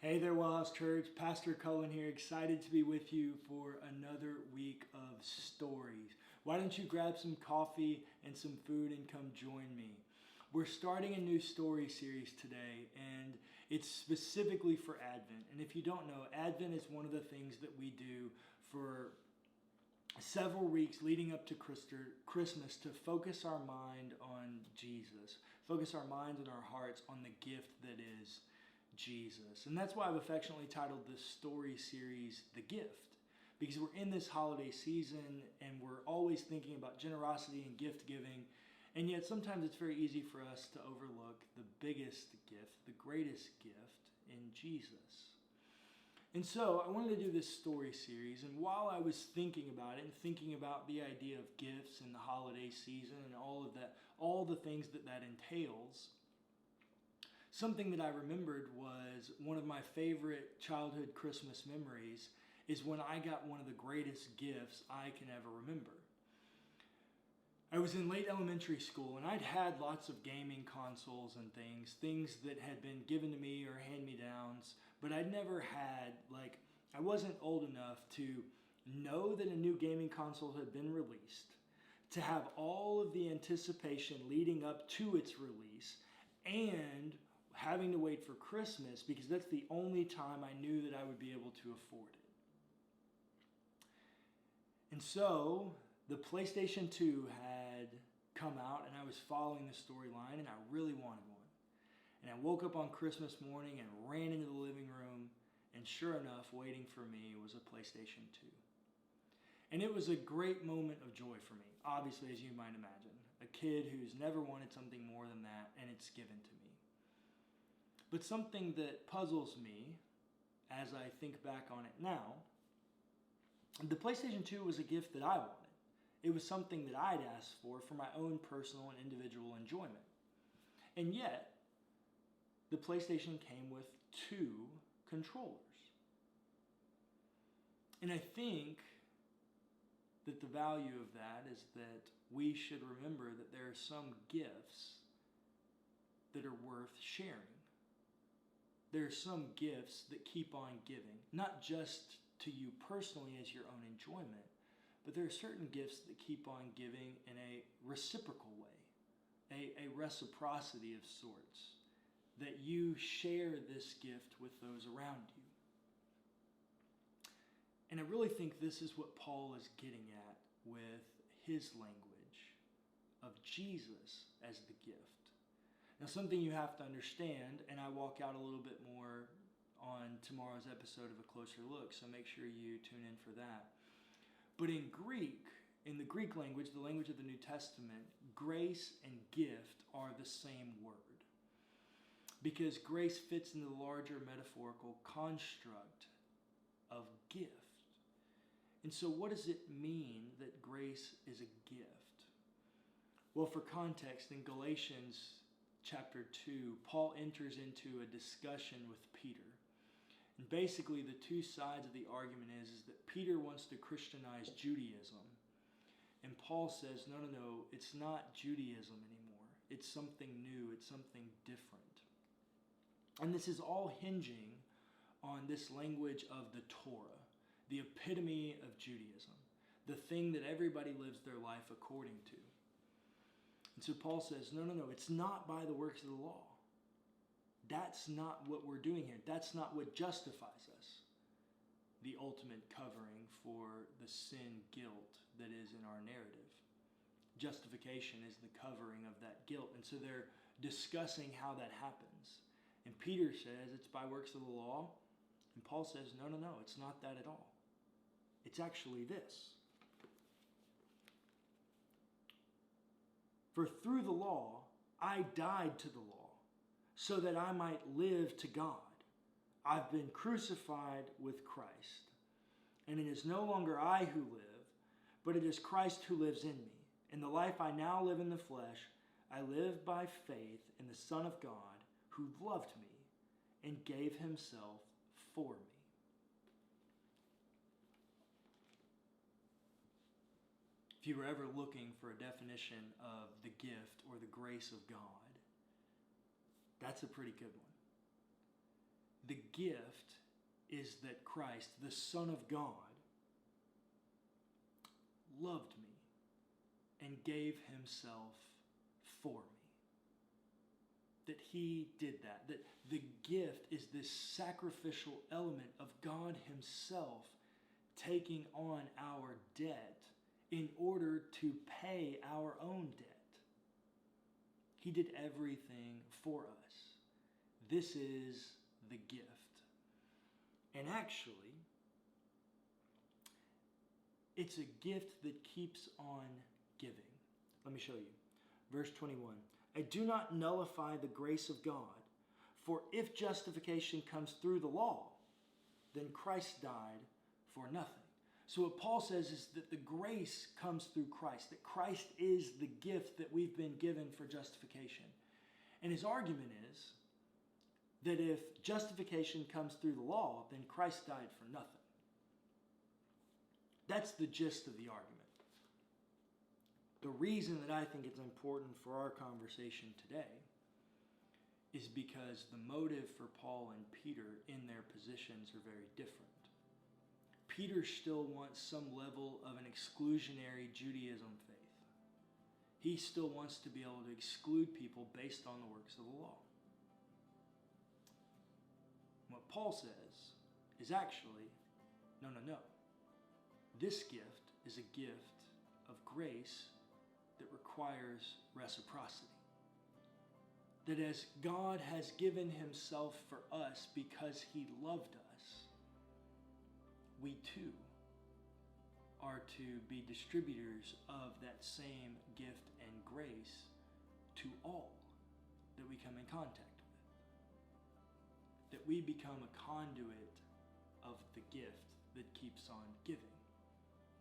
Hey there, WellHouse Church. Pastor Cullen here, excited to be with you for another week of stories. Why don't you grab some coffee and some food and come join me? We're starting a new story series today, and it's specifically for Advent. And if you don't know, Advent is one of the things that we do for several weeks leading up to Christmas to focus our mind on Jesus, focus our minds and our hearts on the gift that is Jesus. And that's why I've affectionately titled this story series, The Gift, because we're in this holiday season and we're always thinking about generosity and gift giving. And yet sometimes it's very easy for us to overlook the biggest gift, the greatest gift in Jesus. And so I wanted to do this story series, and while I was thinking about it and thinking about the idea of gifts in the holiday season and all of that, all the things that entails, something that I remembered was one of my favorite childhood Christmas memories is when I got one of the greatest gifts I can ever remember. I was in late elementary school and I'd had lots of gaming consoles and things that had been given to me or hand-me-downs, but I'd never had, I wasn't old enough to know that a new gaming console had been released, to have all of the anticipation leading up to its release, and having to wait for Christmas because that's the only time I knew that I would be able to afford it. And so the PlayStation 2 had come out and I was following the storyline and I really wanted one. And I woke up on Christmas morning and ran into the living room, and sure enough, waiting for me was a PlayStation 2. And it was a great moment of joy for me, obviously, as you might imagine. A kid who's never wanted something more than that, and it's given to me. But something that puzzles me as I think back on it now, the PlayStation 2 was a gift that I wanted. It was something that I'd asked for my own personal and individual enjoyment. And yet, the PlayStation came with 2 controllers. And I think that the value of that is that we should remember that there are some gifts that are worth sharing. There are some gifts that keep on giving, not just to you personally as your own enjoyment, but there are certain gifts that keep on giving in a reciprocal way, a reciprocity of sorts, that you share this gift with those around you. And I really think this is what Paul is getting at with his language of Jesus as the gift. Now, something you have to understand, and I walk out a little bit more on tomorrow's episode of A Closer Look, so make sure you tune in for that. But in the Greek language, the language of the New Testament, grace and gift are the same word. Because grace fits in the larger metaphorical construct of gift. And so what does it mean that grace is a gift? Well, for context, in Galatians chapter 2, Paul enters into a discussion with Peter. And basically the two sides of the argument is that Peter wants to Christianize Judaism. And Paul says, no, it's not Judaism anymore. It's something new. It's something different. And this is all hinging on this language of the Torah, the epitome of Judaism, the thing that everybody lives their life according to. And so Paul says, no, it's not by the works of the law. That's not what we're doing here. That's not what justifies us. The ultimate covering for the sin guilt that is in our narrative. Justification is the covering of that guilt. And so they're discussing how that happens. And Peter says it's by works of the law. And Paul says, no, it's not that at all. It's actually this. For through the law, I died to the law, so that I might live to God. I've been crucified with Christ. And it is no longer I who live, but it is Christ who lives in me. In the life I now live in the flesh, I live by faith in the Son of God, who loved me and gave himself for me. If you were ever looking for a definition of the gift or the grace of God, that's a pretty good one. The gift is that Christ, the Son of God, loved me and gave himself for me. That he did that. That the gift is this sacrificial element of God himself taking on our debt in order to pay our own debt. He did everything for us. This is the gift. And actually, it's a gift that keeps on giving. Let me show you. Verse 21. I do not nullify the grace of God, for if justification comes through the law, then Christ died for nothing. So what Paul says is that the grace comes through Christ, that Christ is the gift that we've been given for justification. And his argument is that if justification comes through the law, then Christ died for nothing. That's the gist of the argument. The reason that I think it's important for our conversation today is because the motive for Paul and Peter in their positions are very different. Peter still wants some level of an exclusionary Judaism faith. He still wants to be able to exclude people based on the works of the law. What Paul says is actually, no. This gift is a gift of grace that requires reciprocity. That as God has given himself for us because he loved us, we too are to be distributors of that same gift and grace to all that we come in contact with. That we become a conduit of the gift that keeps on giving.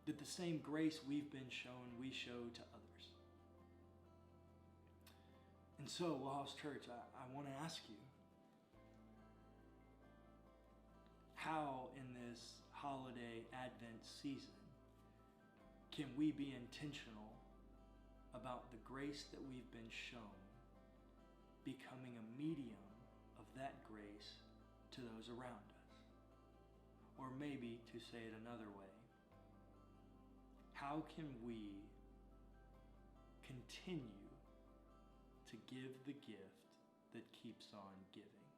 That the same grace we've been shown, we show to others. And so, WellHouse Church, I want to ask you, how in this holiday Advent season can we be intentional about the grace that we've been shown becoming a medium of that grace to those around us? Or maybe, to say it another way, how can we continue to give the gift that keeps on giving?